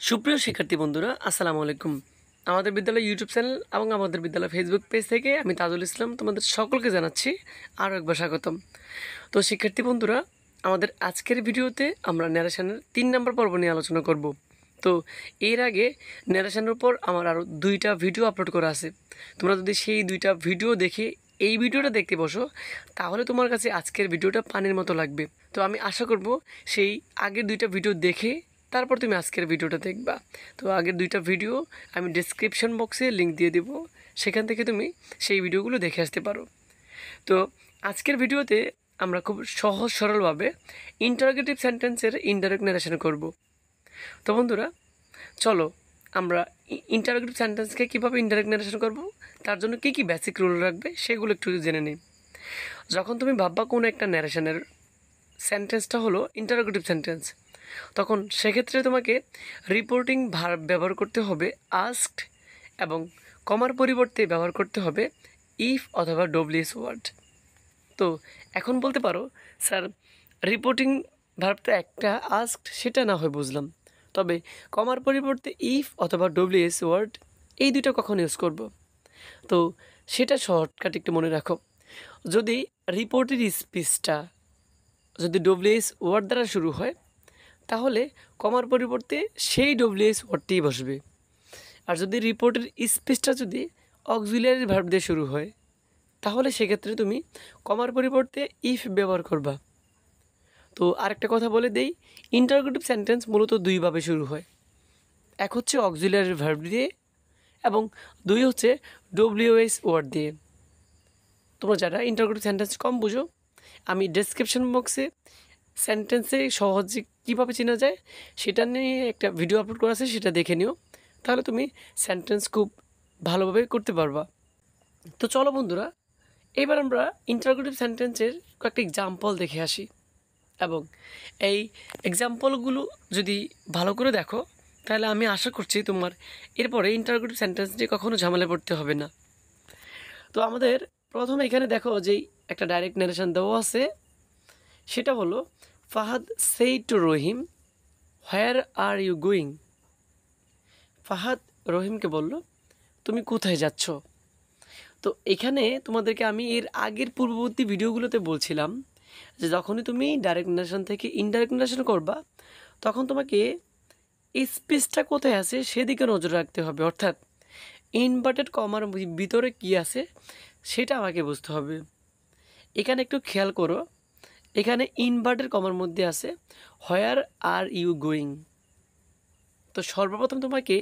সুপ্রিয় শিক্ষার্থী বন্ধুরা আসসালামু আলাইকুম। আমাদের বিদ্যালয় ইউটিউব চ্যানেল এবং আমাদের বিদ্যালয় ফেসবুক পেজ থেকে আমি তাজুল ইসলাম তোমাদের সকলকে জানাচ্ছি আরও একবার স্বাগতম। তো শিক্ষার্থী বন্ধুরা, আমাদের আজকের ভিডিওতে আমরা ন্যারেশনের 3 নম্বর পর্ব নিয়ে আলোচনা করব। তো এর আগে ন্যারেশনের উপর আমার আরও 2টা ভিডিও আপলোড করা আছে। তোমরা যদি সেই 2টা ভিডিও দেখে এই ভিডিওটা দেখতে বসো তাহলে তোমার কাছে আজকের ভিডিওটা পানির মতো লাগবে। তো আমি আশা করব সেই আগের 2টা ভিডিও দেখে তারপর তুমি আজকের ভিডিওটা দেখবা। তো আগের 2টা ভিডিও আমি ডেসক্রিপশন বক্সে লিঙ্ক দিয়ে দেবো, সেখান থেকে তুমি সেই ভিডিওগুলো দেখে আসতে পারো। তো আজকের ভিডিওতে আমরা খুব সহজ সরলভাবে ইন্টারোগেটিভ সেন্টেন্সের ইনডাইরেক্ট ন্যারেশন করব। তো বন্ধুরা চলো আমরা ইন্টারোগেটিভ সেন্টেন্সকে কীভাবে ইনডাইরেক্ট ন্যারেশন করব, তার জন্য কী কী বেসিক রুল রাখবে সেগুলো একটু জেনে নিই। যখন তুমি ভাববা কোনো একটা ন্যারেশনের সেন্টেন্সটা হলো ইন্টারোগেটিভ সেন্টেন্স, তখন সেক্ষেত্রে তোমাকে রিপোর্টিং ভার্ব ব্যবহার করতে হবে আস্কড, এবং কমার পরিবর্তে ব্যবহার করতে হবে ইফ অথবা ডব্লিউএস ওয়ার্ড। তো এখন বলতে পারো স্যার রিপোর্টিং ভার্ব তো একটা, আস্কড সেটা না হয় বুঝলাম, তবে কমার পরিবর্তে ইফ অথবা ডব্লিউএস ওয়ার্ড এই দুটো কখন ইউজ করব? তো সেটা শর্টকাট একটু মনে রাখো। যদি রিপোর্টের স্পিচটা যদি ডব্লিউএস ওয়ার্ড দ্বারা শুরু হয় তাহলে কমার পরিবর্তে সেই ডব্লিউএস ওয়ার্ডটিই বসবে। আর যদি রিপোর্টের স্পিচটা যদি অক্সিলিয়ারি ভার্ব দিয়ে শুরু হয় তাহলে সেক্ষেত্রে তুমি কমার পরিবর্তে ইফ ব্যবহার করবা। তো আরেকটা কথা বলে দেই, ইন্টারোগেটিভ সেন্টেন্স মূলত দুইভাবে শুরু হয়। এক হচ্ছে অক্সিলিয়ারি ভার্ব দিয়ে এবং দুই হচ্ছে ডব্লিউএস ওয়ার্ড দিয়ে। তোমরা যারা ইন্টারোগেটিভ সেন্টেন্স কম বুঝো, আমি ডেসক্রিপশন বক্সে সেন্টেন্সে সহজে কীভাবে চেনা যায় সেটা নিয়ে একটা ভিডিও আপলোড করা আছে, সেটা দেখে নিও, তাহলে তুমি সেন্টেন্স খুব ভালোভাবে করতে পারবা। তো চলো বন্ধুরা, এবার আমরা ইন্টারোগেটিভ সেন্টেন্সের কয়েকটা এক্সাম্পল দেখে আসি, এবং এই এক্সাম্পলগুলো যদি ভালো করে দেখো তাহলে আমি আশা করছি তোমার এরপরে ইন্টারোগেটিভ সেন্টেন্স নিয়ে কখনো ঝামেলা পড়তে হবে না। তো আমাদের প্রথমে এখানে দেখো যেই একটা ডাইরেক্ট ন্যারেশন দেওয়া আছে, সেটা হলো Fahad said to Rahim where are you going. Fahad রহিমকে বলল তুমি কোথায় যাচ্ছ। তো এখানে তোমাদেরকে আমি এর আগের পূর্ববর্তী ভিডিওগুলোতে বলছিলাম যে যখনই তুমি ডাইরেক্ট ন্যারেশন থেকে ইনডাইরেক্ট ন্যারেশন করবা তখন তোমাকে স্পেসটা কোথায় আছে সেদিকে নজর রাখতে হবে, অর্থাৎ ইনভার্টেড কমার ভিতরে কি আছে সেটা আমাকে বুঝতে হবে। এখানে একটু খেয়াল করো, এখানে ইনভার্টেড কমার মধ্যে আছে হোয়ার আর ইউ গোয়িং। তো সর্বপ্রথম তোমাকে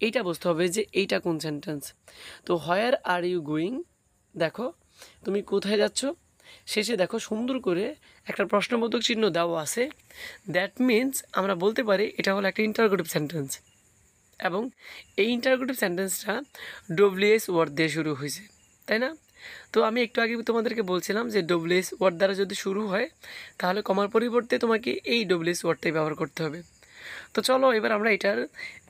এইটা বুঝতে হবে যে এইটা কোন সেন্টেন্স। তো হোয়ার আর ইউ গোয়িং, দেখো তুমি কোথায় যাচ্ছ, শেষে দেখো সুন্দর করে একটা প্রশ্নবোধক চিহ্ন দেওয়া আছে। দ্যাট মিনস আমরা বলতে পারি এটা হলো একটা ইন্টারোগেটিভ সেন্টেন্স, এবং এই ইন্টারোগেটিভ সেন্টেন্সটা ডব্লিউএস ওয়ার্ড দিয়ে শুরু হয়েছে, তাই না? তো আমি একটু আগে তোমাদেরকে বলছিলাম যে ডব্লিউএস ওয়ার্ড দ্বারা যদি শুরু হয় তাহলে কমার পরিবর্তে তোমাকে এই ডব্লিউএস ওয়ার্ডটাই ব্যবহার করতে হবে। তো চলো এবার আমরা এটার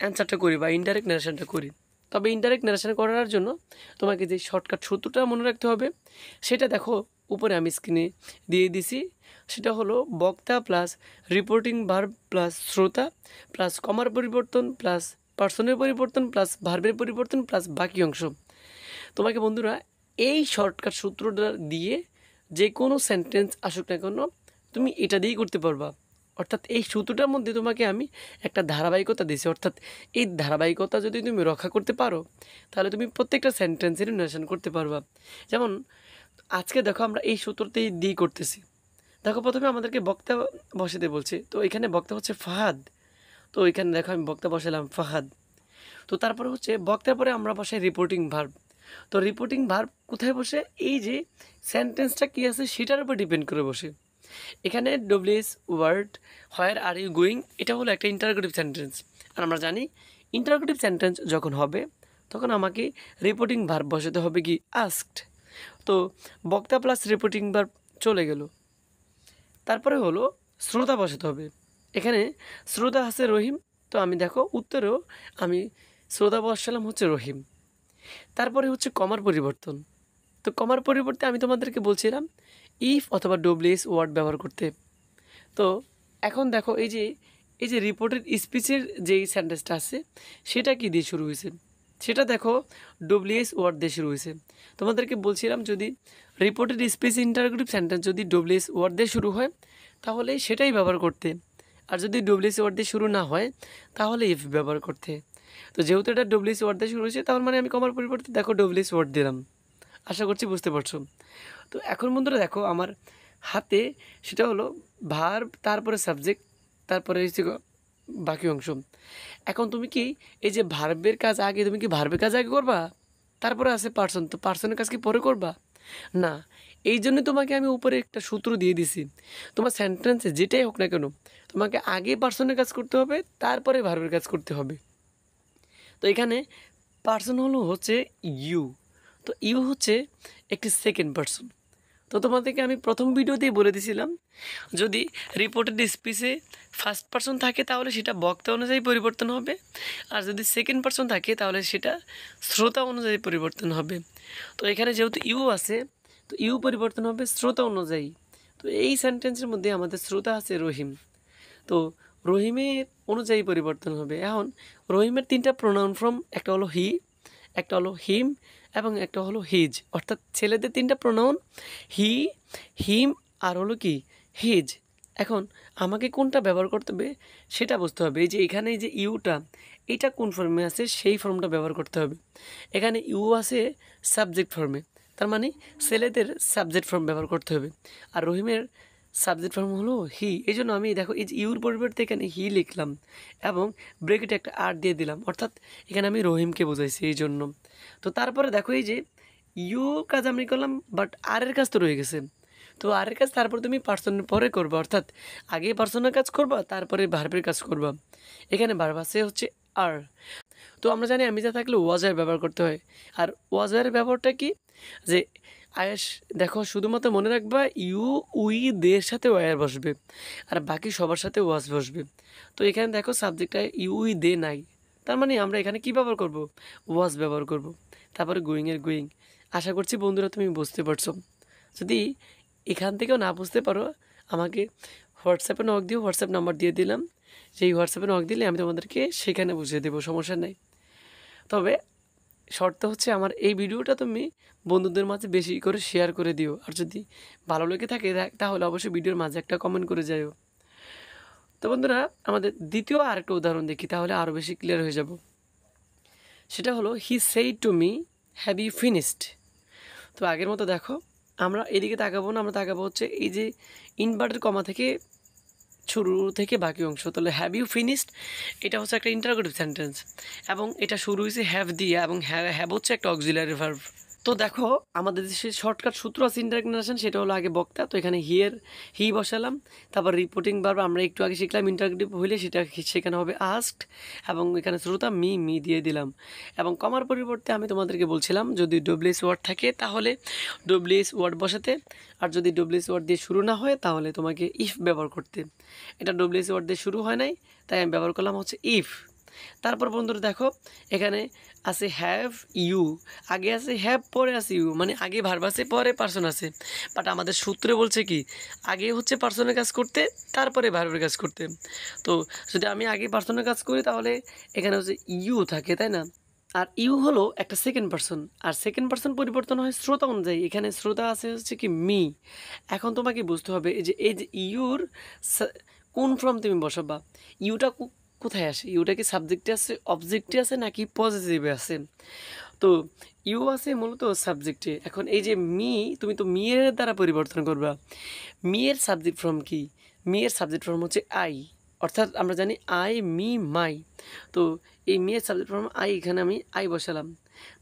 অ্যান্সারটা করি বা ইনডাইরেক্ট ন্যারেশনটা করি। তবে ইনডাইরেক্ট ন্যারেশন করার জন্য তোমাকে যে শর্টকাট সূত্রটা মনে রাখতে হবে সেটা দেখো উপরে আমি স্ক্রিনে দিয়ে দিছি। সেটা হলো বক্তা প্লাস রিপোর্টিং ভার্ব প্লাস শ্রোতা প্লাস কমার পরিবর্তন প্লাস পার্সনের পরিবর্তন প্লাস ভার্বের পরিবর্তন প্লাস বাকি অংশ। তোমাকে বন্ধুরা এই শর্টকাট সূত্রটা দিয়ে যে কোনো সেন্টেন্স আসুক না কেন তুমি এটা দিয়েই করতে পারবা। অর্থাৎ এই সূত্রটার মধ্যে তোমাকে আমি একটা ধারাবাহিকতা দিয়েছি, অর্থাৎ এই ধারাবাহিকতা যদি তুমি রক্ষা করতে পারো তাহলে তুমি প্রত্যেকটা সেন্টেন্সের ন্যারেশন করতে পারবা। যেমন আজকে দেখো আমরা এই সূত্রতেই দিয়ে করতেছি। দেখো প্রথমে আমাদেরকে বক্তা বসাতে বলছে, তো এখানে বক্তা হচ্ছে ফাহাদ। তো এখানে দেখো আমি বক্তা বসালাম ফাহাদ। তো তারপরে হচ্ছে বক্তার পরে আমরা বসাই রিপোর্টিং ভার্ব। তো রিপোর্টিং ভার্ব কোথায় বসে, এই যে সেন্টেন্সটা কী আছে সেটার উপর ডিপেন্ড করে বসে। এখানে WS word where are you going এটা হলো একটা ইন্টারোগেটিভ সেন্টেন্স, আর আমরা জানি ইন্টারোগেটিভ সেন্টেন্স যখন হবে তখন আমাকে রিপোর্টিং ভার্ব বসাতে হবে কি আস্কড। তো বক্তা প্লাস রিপোর্টিং ভার্ব চলে গেল, তারপরে হলো শ্রোতা বসাতে হবে। এখানে শ্রোতা আছে রহিম, তো আমি দেখো উত্তরেও আমি শ্রোতা বসালাম হচ্ছে রহিম। তারপরে হচ্ছে কমার পরিবর্তন। তো কমার পরিবর্তে আমি তোমাদেরকে বলছিলাম ইফ অথবা ডব্লিউএস ওয়ার্ড ব্যবহার করতে। তো এখন দেখো এই যে এই যে রিপোর্টেড স্পিচের যেই সেন্টেন্সটা আছে সেটা কি দিয়ে শুরু হয়েছে, সেটা দেখো ডব্লিউএস ওয়ার্ড দিয়ে শুরু হয়েছে। তোমাদেরকে বলছিলাম যদি রিপোর্টেড স্পিচ ইন্টারোগেটিভ সেন্টেন্স যদি ডব্লিউএস ওয়ার্ড দিয়ে শুরু হয় তাহলে সেটাই ব্যবহার করতে, আর যদি ডব্লিউএস ওয়ার্ড দিয়ে শুরু না হয় তাহলে ইফ ব্যবহার করতে। তো যেহেতু এটা ডব্লিউএস ওয়ার্ড দিয়ে শুরু হয়েছে তার মানে আমি কমার পরিবর্তে দেখো ডব্লিউএস ওয়ার্ড দিলাম। আশা করছি বুঝতে পারছো। তো এখন বন্ধুরা দেখো আমার হাতে সেটা হলো ভার্ব, তারপরে সাবজেক্ট, তারপরে হচ্ছে বাকি অংশ। এখন তুমি কি এই যে ভার্বের কাজ আগে, তুমি কি ভার্বের কাজ আগে করবা তারপরে আছে পার্সন, তো পার্সনের কাজ কি পরে করবা না। এই জন্য তোমাকে আমি উপরে একটা সূত্র দিয়ে দিছি, তোমার সেন্টেন্সে যেটাই হোক না কেন তোমাকে আগে পার্সনের কাজ করতে হবে তারপরে ভার্বের কাজ করতে হবে। তো এখানে পার্সন হচ্ছে ইউ, তো ইউ হচ্ছে একটি সেকেন্ড পার্সন। তো তোমাদেরকে আমি প্রথম ভিডিওতেই বলে দিয়েছিলাম যদি রিপোর্টেড স্পিচে ফার্স্ট পার্সন থাকে তাহলে সেটা বক্তা অনুযায়ী পরিবর্তন হবে, আর যদি সেকেন্ড পার্সন থাকে তাহলে সেটা শ্রোতা অনুযায়ী পরিবর্তন হবে। তো এখানে যেহেতু ইউ আছে তো ইউ পরিবর্তন হবে শ্রোতা অনুযায়ী। তো এই সেন্টেন্সের মধ্যে আমাদের শ্রোতা আছে রহিম, তো রহিমের অনুযায়ী পরিবর্তন হবে। এখন রহিমের তিনটা প্রোনাউন ফর্ম, একটা হলো হি, একটা হলো হিম এবং একটা হলো হিজ, অর্থাৎ ছেলেদের তিনটা প্রোনাউন হি, হিম আর হলো কি হিজ। এখন আমাকে কোনটা ব্যবহার করতে হবে সেটা বুঝতে হবে। এই যে এখানে এই যে ইউটা এটা কোন ফর্মে আছে সেই ফর্মটা ব্যবহার করতে হবে। এখানে ইউ আছে সাবজেক্ট ফর্মে, তার মানে ছেলেদের সাবজেক্ট ফর্ম ব্যবহার করতে হবে, আর রহিমের সাবজেক্ট ফর্ম হলো হি। এই জন্য আমি দেখো এই যে ইউর পরিবর্তে এখানে হি লিখলাম এবং ব্রেকেটে একটা আর দিয়ে দিলাম, অর্থাৎ এখানে আমি রহিমকে বোঝাইছি এই জন্য। তো তারপরে দেখো এই যে ইউ কাজ আমি করলাম বাট আর এর কাজ তো রয়ে গেছে, তো আর এর কাজ তারপর তুমি পার্সনের পরে করবা, অর্থাৎ আগে পার্সনের কাজ করবা তারপরে ভার্বের কাজ করবা। এখানে ভার্ব আছে হচ্ছে আর। তো আমরা জানি আমি যা থাকলে ওয়াজার ব্যবহার করতে হয়, আর ওয়াজারের ব্যবহারটা কি যে আয়েস, দেখো শুধুমাত্র মনে রাখবা ইউ উই দের সাথে ওয়ার বসবে আর বাকি সবার সাথে ওয়াজ বসবে। তো এখানে দেখো সাবজেক্টটা ইউ উই দে নাই, তার মানে আমরা এখানে কি ব্যবহার করব ওয়াজ ব্যবহার করব। তারপরে গোয়িংয়ের গোয়িং। আশা করছি বন্ধুরা তুমি বুঝতে পারছো। যদি এখান থেকেও না বুঝতে পারো আমাকে হোয়াটসঅ্যাপে নক দিও, হোয়াটসঅ্যাপ নাম্বার দিয়ে দিলাম, সেই হোয়াটসঅ্যাপে নক দিলে আমি তোমাদেরকে সেখানে বুঝিয়ে দেবো, সমস্যা নেই। তবে শর্ত হচ্ছে আমার এই ভিডিওটা তুমি বন্ধুদের মাঝে বেশি করে শেয়ার করে দিও, আর যদি ভালো লেগে থাকে তাহলে অবশ্যই ভিডিওর মাঝে একটা কমেন্ট করে যাইও। তো বন্ধুরা আমাদের দ্বিতীয় আরেকটা উদাহরণ দেখি, তাহলে আরও বেশি ক্লিয়ার হয়ে যাব। সেটা হলো he said to me have you finished. তো আগের মতো দেখো আমরা এদিকে তাকাবো না, আমরা তাকাবো হচ্ছে এই যে ইনভার্টেড কমা থেকে শুরু থেকে বাকি অংশ। তাহলে হ্যাভ ইউ ফিনিশড এটা হচ্ছে একটা ইন্টারোগেটিভ সেন্টেন্স এবং এটা শুরু হয়েছে হ্যাভ দিয়ে, এবং হ্যাভ হচ্ছে একটা অক্সিলারি ভার্ব। তো দেখো আমাদের যে শর্টকাট সূত্র আছে ইন্টারগ্রেশন, সেটা হলো আগে বক্তা, তো এখানে হি বসালাম, তারপর রিপোর্টিং ভার্ব আমরা একটু আগে শিখলাম ইন্টারগ্রেটিভ হইলে সেটা সেখানে হবে আস্কড, এবং এখানে শ্রোতা মি দিয়ে দিলাম। এবং কমার পরিবর্তে আমি তোমাদেরকে বলছিলাম যদি ডব্লিউএস ওয়ার্ড থাকে তাহলে ডব্লিউএস ওয়ার্ড বসাতে, আর যদি ডব্লিউএস ওয়ার্ড দিয়ে শুরু না হয় তাহলে তোমাকে ইফ ব্যবহার করতে। এটা ডব্লিউএস ওয়ার্ড দিয়ে শুরু হয় নাই তাই আমি ব্যবহার করলাম হচ্ছে ইফ। তারপর বন্ধুরা দেখো এখানে আছে হ্যাভ ইউ, আগে আছে হ্যাভ পরে আছে ইউ, মানে আগে ভার্ব আছে পরে পার্সন আছে। বাট আমাদের সূত্রে বলছে কি আগে হচ্ছে পার্সনের কাজ করতে তারপরে ভার্বের কাজ করতে। তো যদি আমি আগে পার্সনের কাজ করি তাহলে এখানে হচ্ছে ইউ থাকে, তাই না? আর ইউ হলো একটা সেকেন্ড পার্সন, আর সেকেন্ড পার্সন পরিবর্তন হয় শ্রোতা অনুযায়ী। এখানে শ্রোতা আছে হচ্ছে কি মি। এখন তোমাকে বুঝতে হবে এই যে ইউর কোন ফর্ম তুমি বসাবা, ইউটা কোথায় আসে, ইউটা কি সাবজেক্টে আছে অবজেক্টে আছে নাকি পজিটিভে আছে? তো ইউ আছে মূলত সাবজেক্টে। এখন এই যে তুমি তো মিয়ের দ্বারা পরিবর্তন করবা। মিয়ের সাবজেক্ট ফর্ম কি? মিয়ের সাবজেক্ট ফর্ম হচ্ছে আই, অর্থাৎ আমরা জানি আই মি মাই। তো এই মিয়ের সাবজেক্ট ফর্ম আই, এখানে আমি আই বসালাম।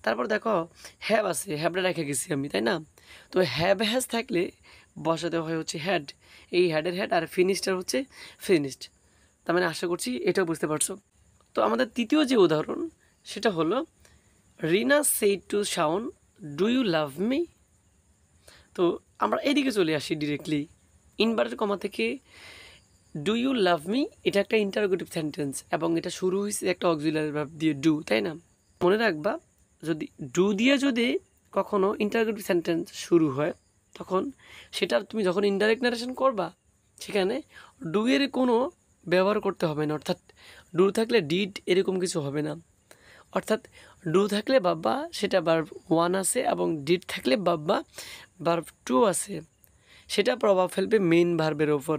তারপর দেখো হ্যাভ আছে, হ্যাভটা রেখে গেছি আমি, তাই না? তো হ্যাভ হ্যাজ থাকলে বসাতে হয় হচ্ছে হ্যাড, এই হ্যাডের হ্যাড, আর ফিনিশটার হচ্ছে ফিনিশড। তার মানে আশা করছি এটাও বুঝতে পারছো। তো আমাদের তৃতীয় যে উদাহরণ সেটা হলো Rina said to Shaon do you love me. তো আমরা এদিকে চলে আসি ডিরেক্টলি ইনভার্টেড কমা থেকে ডু ইউ লাভ মি, এটা একটা ইন্টারোগেটিভ সেন্টেন্স এবং এটা শুরু হয়েছে একটা অক্সিলারি ভার্ব দিয়ে ডু, তাই না? মনে রাখবা যদি ডু দিয়ে যদি কখনো ইন্টারোগেটিভ সেন্টেন্স শুরু হয় তখন সেটা তুমি যখন ইনডাইরেক্ট নারেশন করবা সেখানে ডু এর কোনো ব্যবহার করতে হবে না, অর্থাৎ ডু থাকলে ডিড এরকম কিছু হবে না। অর্থাৎ ডু থাকলে বাব্বা সেটা ভার্ব 1 আছে এবং ডিড থাকলে বাব্বা ভার্ব 2 আছে, সেটা প্রভাব ফেলবে মেইন ভার্বের ওপর।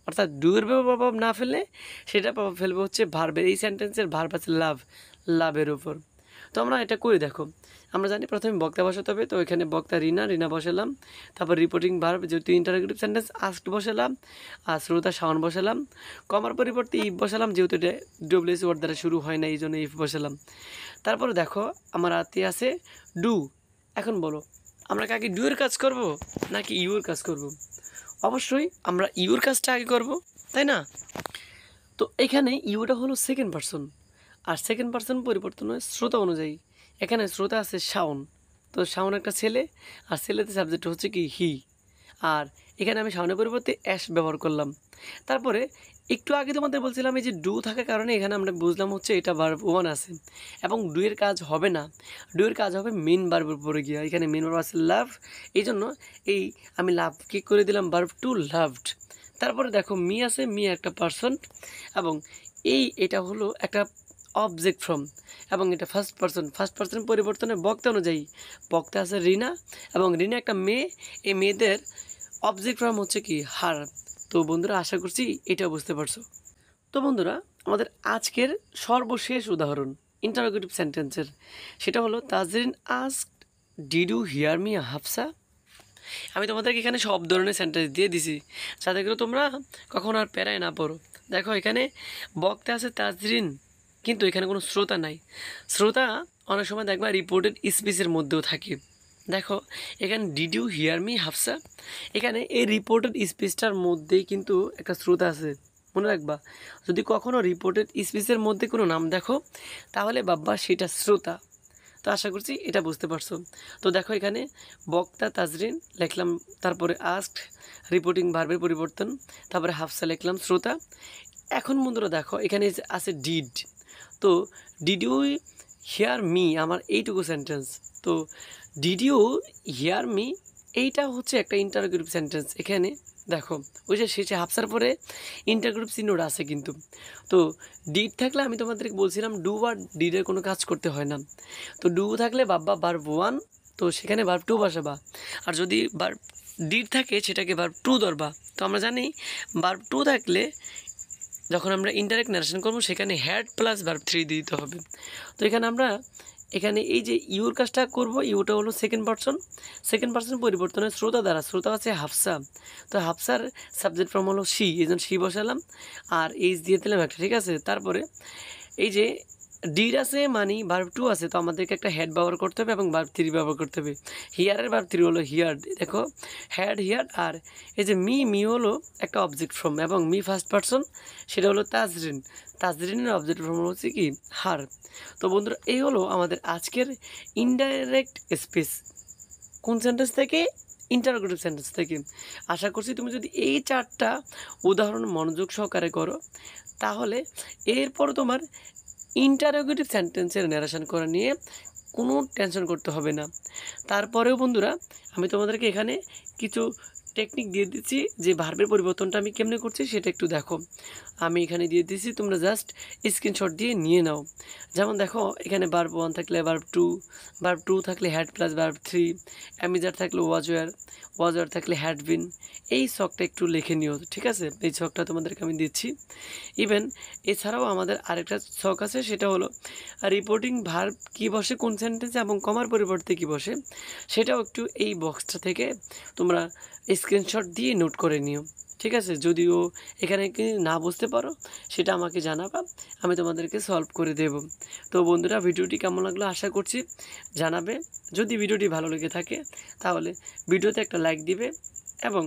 অর্থাৎ ডু এর প্রভাব না ফেলে সেটা প্রভাব ফেলবে হচ্ছে ভার্বের, এই সেন্টেন্সের ভার্ব আছে লাভ, লাভের ওপর। তো আমরা এটা করে দেখো, আমরা জানি প্রথমে বক্তা বসাতে হবে, তো এখানে বক্তা রিনা বসালাম, তারপর রিপোর্টিং ভার্ব যেহেতু ইন্টারোগেটিভ সেন্টেন্স আস্কড বসালাম, আর শ্রোতা শাওন বসালাম, কমার পরিবর্তে ইফ বসালাম, যেহেতু এটা ডব্লিউএস ওয়ার্ড দ্বারা শুরু হয় না এই জন্য ইফ বসালাম। তারপরে দেখো আমার হাতে আছে ডু। এখন বলো আমরা কি আগে ডু এর কাজ করব নাকি ইউ এর কাজ করব? অবশ্যই আমরা ইউর কাজটা আগে করব, তাই না? তো এখানে ইউটা হলো সেকেন্ড পারসন, আর সেকেন্ড পারসন পরিবর্তন হয় শ্রোতা অনুযায়ী। এখানে শ্রোতা আছে শাওন, তো শাওন একটা ছেলে, আর ছেলেতে সাবজেক্ট হচ্ছে কি হি, আর এখানে আমি শাওনের পরিবর্তে অ্যাশ ব্যবহার করলাম। তারপরে একটু আগে তোমাদের বলছিলাম এই যে ডু থাকার কারণে এখানে আমরা বুঝলাম হচ্ছে এটা ভার্ব 1 আছে, এবং ডু এর কাজ হবে না, ডু এর কাজ হবে মেন ভার্বের উপরে গিয়া। এখানে মেন ভার্ব আছে লাভ, এই জন্য এই আমি লাভ কি করে দিলাম ভার্ব 2 লাভড। তারপরে দেখো মি আছে, মি একটা পারসন, এবং এটা হলো একটা অবজেক্ট ফ্রম, এবং এটা ফার্স্ট পারসন পরিবর্তনে বক্তা অনুযায়ী। বক্তা আছে রিনা, এবং রিনা একটা মেয়ে, এই মেয়েদের অবজেক্ট ফ্রম হচ্ছে কি হার। তো বন্ধুরা আশা করছি এটা বুঝতে পারছো। তো বন্ধুরা আমাদের আজকের সর্বশেষ উদাহরণ ইন্টারোগেটিভ সেন্টেন্সের, সেটা হলো Tajrin asked did you hear me Hafsa. আমি তোমাদেরকে এখানে সব ধরনের সেন্টেন্স দিয়ে দিছি যাতে করে তোমরা কখনো আর প্যারায় না পড়ো। দেখো এখানে বক্তা আছে তাজরিন, কিন্তু এখানে কোনো শ্রোতা নাই। শ্রোতা অনেক সময় দেখবা রিপোর্টেড স্পিচের মধ্যেও থাকে। দেখো এখানে did you hear me Hafsa, এখানে এই রিপোর্টেড স্পিচটার মধ্যেই কিন্তু একটা শ্রোতা আছে, মনে রাখবা। যদি কখনো রিপোর্টেড স্পিচের মধ্যে কোনো নাম দেখো তাহলে বাব্বা সেটা শ্রোতা। তো আশা করছি এটা বুঝতে পারছো। তো দেখো এখানে বক্তা তাজরিন লিখলাম, তারপরে আস্কড রিপোর্টিং ভার্বের পরিবর্তন, তারপরে হাফসা লিখলাম শ্রোতা। এখন বন্ধুরা দেখো এখানে আছে ডিড, তো ডিড ইউ হিয়ার মি আমার এইটুকু সেন্টেন্স। তো ডিড ইউ হিয়ার মি এইটা হচ্ছে একটা ইন্টারোগেটিভ সেন্টেন্স। এখানে দেখো ওই যে শেষে হাফসার পরে ইন্টারোগেটিভ চিহ্নটা আছে কিন্তু। তো ডিড থাকলে আমি তোমাদেরকে বলছিলাম ডু আর ডিডের কোনো কাজ করতে হয় না। তো ডু থাকলে বাব্বা ভার্ব 1, তো সেখানে ভার্ব 2 বসাবা, আর যদি ভার্ব ডিড থাকে সেটাকে ভার্ব 2 ধরবা। তো আমরা জানি ভার্ব 2 থাকলে যখন আমরা ইনডাইরেক্ট নারেশন করবো সেখানে হ্যাড প্লাস ভার্ব 3 দিতে হবে। তো এখানে এই যে ইউর কাজটা করবো, ইউটা হলো সেকেন্ড পারসন পরিবর্তনের শ্রোতা দ্বারা, শ্রোতা আছে হাফসা, তো হাফসার সাবজেক্ট ফর্ম হলো শি, এই জন্য শি বসালাম, আর এইচ দিয়ে দিলাম একটা, ঠিক আছে। তারপরে এই যে ডিড আছে মানে ভার্ব 2 আছে, তো আমাদেরকে একটা হেড ব্যবহার করতে হবে এবং ভার্ব 3 ব্যবহার করতে হবে। হিয়ারের ভার্ব 3 হলো হিয়ার, দেখো হ্যাড হিয়ার। আর এই যে মি হলো একটা অবজেক্ট ফর্ম, এবং মি ফার্স্ট পারসন, সেটা হলো তাজরিনের অবজেক্ট ফর্ম হচ্ছে কি হার। তো বন্ধুরা এই হলো আমাদের আজকের ইনডাইরেক্ট স্পিচ। কোন সেন্টেন্স থেকে? ইন্টারোগেটিভ সেন্টেন্স থেকে। আশা করছি তুমি যদি এই 4টা উদাহরণ মনোযোগ সহকারে করো তাহলে এরপর তোমার ইন্টারোগেটিভ সেন্টেন্সের ন্যারেশন করা নিয়ে কোনো টেনশন করতে হবে না। তারপরেও বন্ধুরা আমি তোমাদেরকে এখানে কিছু টেকনিক দিয়ে দিচ্ছি যে ভার্বের পরিবর্তনটা আমি কেমনে করছি সেটা একটু দেখো। আমি এখানে দিয়ে দিচ্ছি, তোমরা জাস্ট স্ক্রিনশট দিয়ে নিয়ে নাও। যেমন দেখো এখানে ভার্ব 1 থাকলে ভার্ব 2 থাকলে হ্যাড প্লাস ভার্ব 3, অ্যামিজার থাকলে ওয়াজওয়ার থাকলে হ্যাড বিন। এই ছকটা একটু লিখে নিও, ঠিক আছে? এই ছকটা তোমাদেরকে আমি দিচ্ছি। ইভেন এছাড়াও আমাদের আরেকটা ছক আছে, সেটা হলো রিপোর্টিং ভার্ব কী বসে কোন সেন্টেন্সে এবং কমার পরিবর্তে কী বসে, সেটাও একটু এই বক্সটা থেকে তোমরা স্ক্রিনশট দিয়ে নোট করে নিও, ঠিক আছে? যদিও এখানে কি না বুঝতে পারো সেটা আমাকে জানাবা, আমি তোমাদেরকে সলভ করে দেব। তো বন্ধুরা ভিডিওটি কেমন লাগলো আশা করছি জানাবে। যদি ভিডিওটি ভালো লেগে থাকে তাহলে ভিডিওতে একটা লাইক দিবে এবং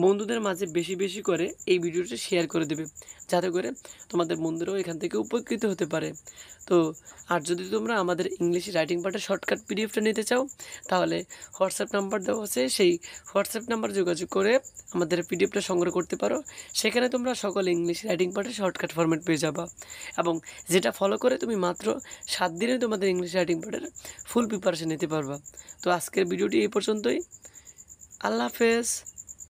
বন্ধুদের মাঝে বেশি বেশি করে এই ভিডিওটি শেয়ার করে দেবে, যাতে করে তোমাদের বন্ধুরাও এখান থেকে উপকৃত হতে পারে। তো আর যদি তোমরা আমাদের ইংলিশ রাইটিং পার্টের শর্টকাট পিডিএফটা নিতে চাও তাহলে হোয়াটসঅ্যাপ নাম্বার দেওয়া আছে, সেই হোয়াটসঅ্যাপ নাম্বার যোগাযোগ করে আমাদের পিডিএফটা সংগ্রহ করতে পারো। সেখানে তোমরা সকল ইংলিশ রাইটিং পার্টের শর্টকাট ফরম্যাট পেয়ে যাবা, এবং যেটা ফলো করে তুমি মাত্র 7 দিনে তোমাদের ইংলিশ রাইটিং পার্টের ফুল প্রিপারেশন নিতে পারবা। তো আজকের ভিডিওটি এই পর্যন্তই। আল্লাহ হাফেজ।